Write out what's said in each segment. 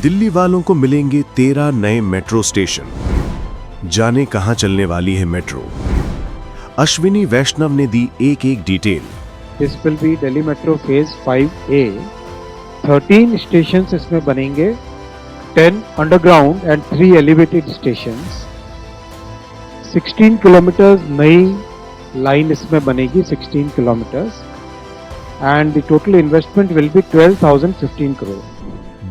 दिल्ली वालों को मिलेंगे 13 नए मेट्रो स्टेशन। जाने कहां चलने वाली है मेट्रो। अश्विनी वैष्णव ने दी एक एक detail. This will B Delhi metro phase 5A। 13 station इसमें बनेंगे, 10 underground and 3 elevated station. 16 kilometre नई लाइन इसमें बनेगी, 16 kilometres, and the total investment will be 12,015 crore.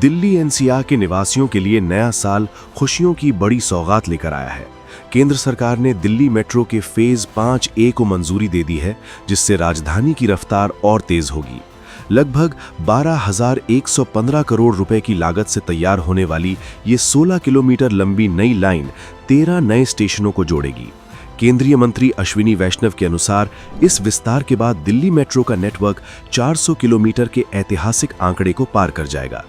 Delhi NCR के निवासियों के लिए नया साल खुशियों की बड़ी सौगात लेकर आया है। केंद्र सरकार ने दिल्ली मेट्रो के फेज 5A को मंजूरी दे दी है, जिससे राजधानी की रफ्तार और तेज होगी। लगभग 12,115 करोड़ रुपए की लागत से तैयार होने वाली ये 16 किलोमीटर लंबी नई लाइन 13 नए स्टेशनों को जोड़ेगी। केंद्रीय मंत्री अश्विनी वैष्णव के अनुसार इस विस्तार के बाद दिल्ली मेट्रो का नेटवर्क 400 किलोमीटर के ऐतिहासिक आंकड़े को पार कर जाएगा।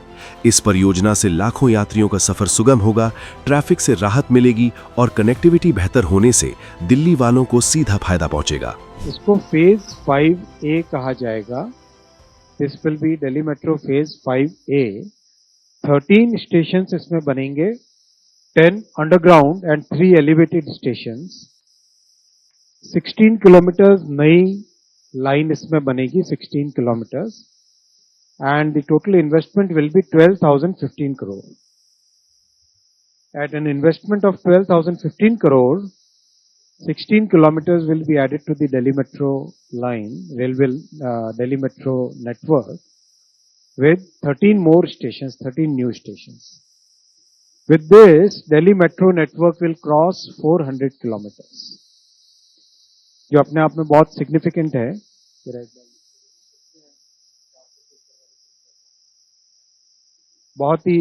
इस परियोजना से लाखों यात्रियों का सफर सुगम होगा, ट्रैफिक से राहत मिलेगी और कनेक्टिविटी बेहतर होने से दिल्ली वालों को सीधा फायदा पहुंचेगा। इसको फेज 5A कहा जाएगा। This will B Delhi metro phase 5A। 13 station इसमें बनेंगे, 10 underground and 3 elevated station. 16 kilometre नई लाइन इसमें बनेगी, 16 kilometres, and the total investment will be 12,015 crore. At an investment of 12,015 crore, 16 kilometers will be added to the Delhi Metro line, Delhi Metro network, with 13 more stations, 13 new stations. With this, Delhi Metro network will cross 400 kilometers, जो अपने आप में बहुत significant है। बहुत ही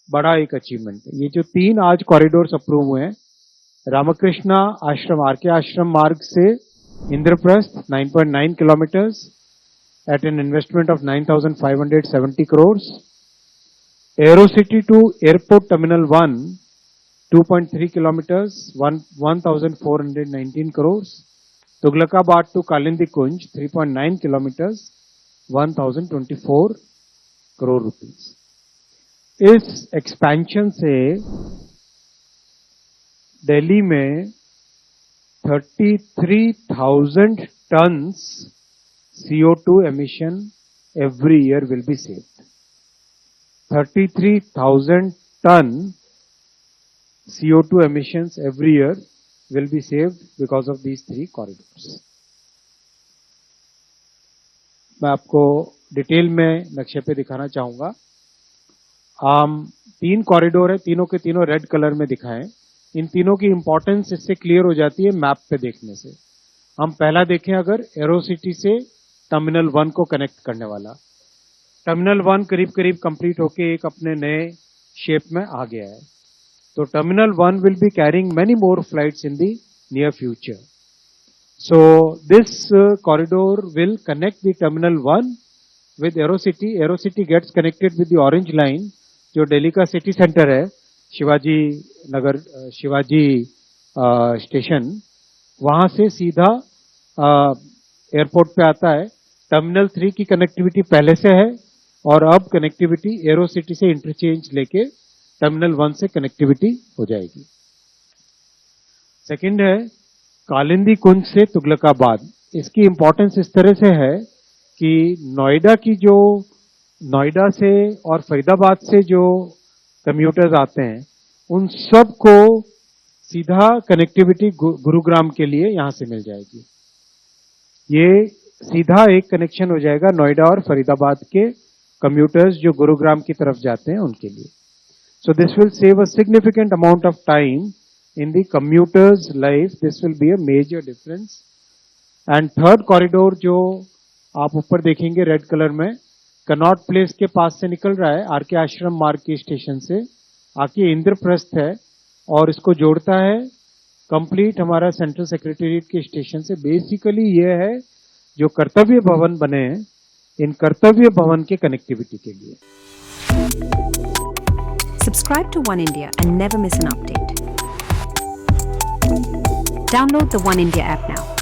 बड़ा एक achievement है। ये जो 3 आज कॉरिडोर्स अप्रूव हुए हैं, रामकृष्णा आश्रम आरके आश्रम मार्ग से Indraprastha 9.9 kilometres at an investment of 9,570 crore. Aerocity to airport terminal 1 2.3 kilometres 1,419 crore. Tughlakabad to Kalindi Kunj 3.9 kilometres 1,024 crore rupees. इस एक्सपेंशन से दिल्ली में 33,000 tons CO2 emission every year will be saved. 33,000 ton CO2 emissions every year will be saved because of these 3 corridors. मैं आपको detail में नक्शे पे दिखाना चाहूंगा। 3 कॉरिडोर है, तीनों के तीनों रेड कलर में दिखाएं। इन तीनों की इंपॉर्टेंस इससे क्लियर हो जाती है मैप पे देखने से। हम पहला देखें, अगर एरोसिटी से टर्मिनल 1 को कनेक्ट करने वाला, टर्मिनल 1 करीब करीब कंप्लीट होके एक अपने नए शेप में आ गया है। तो terminal 1 will be carrying many more flights in the near future. So this corridor will connect the terminal 1 with Aerocity. Aerocity gets connected with the Orange Line, जो दिल्ली का सिटी सेंटर है, शिवाजी नगर, शिवाजी स्टेशन, वहां से सीधा एयरपोर्ट पे आता है। Terminal 3 की कनेक्टिविटी पहले से है और अब कनेक्टिविटी एरोसिटी से इंटरचेंज लेके टर्मिनल 1 से कनेक्टिविटी हो जाएगी। सेकंड है कालिंदी कुंज से तुगलकाबाद। इसकी इंपॉर्टेंस इस तरह से है कि नोएडा से और फरीदाबाद से जो कम्यूटर्स आते हैं, उन सब को सीधा कनेक्टिविटी गुरुग्राम के लिए यहां से मिल जाएगी। ये सीधा एक कनेक्शन हो जाएगा नोएडा और फरीदाबाद के कम्यूटर्स जो गुरुग्राम की तरफ जाते हैं उनके लिए। So this will save a significant amount of time in the commuters life. This will be a major difference. And third corridor जो आप ऊपर देखेंगे रेड कलर में, कनॉट प्लेस के पास से निकल रहा है, आरके आश्रम मार्ग के स्टेशन से आके इंद्रप्रस्थ है और इसको जोड़ता है कंप्लीट हमारा सेंट्रल सेक्रेटेरिएट के स्टेशन से। बेसिकली ये है जो कर्तव्य भवन बने हैं, इन कर्तव्य भवन के कनेक्टिविटी के लिए। Subscribe to One India and never miss an update. Download the One India app now.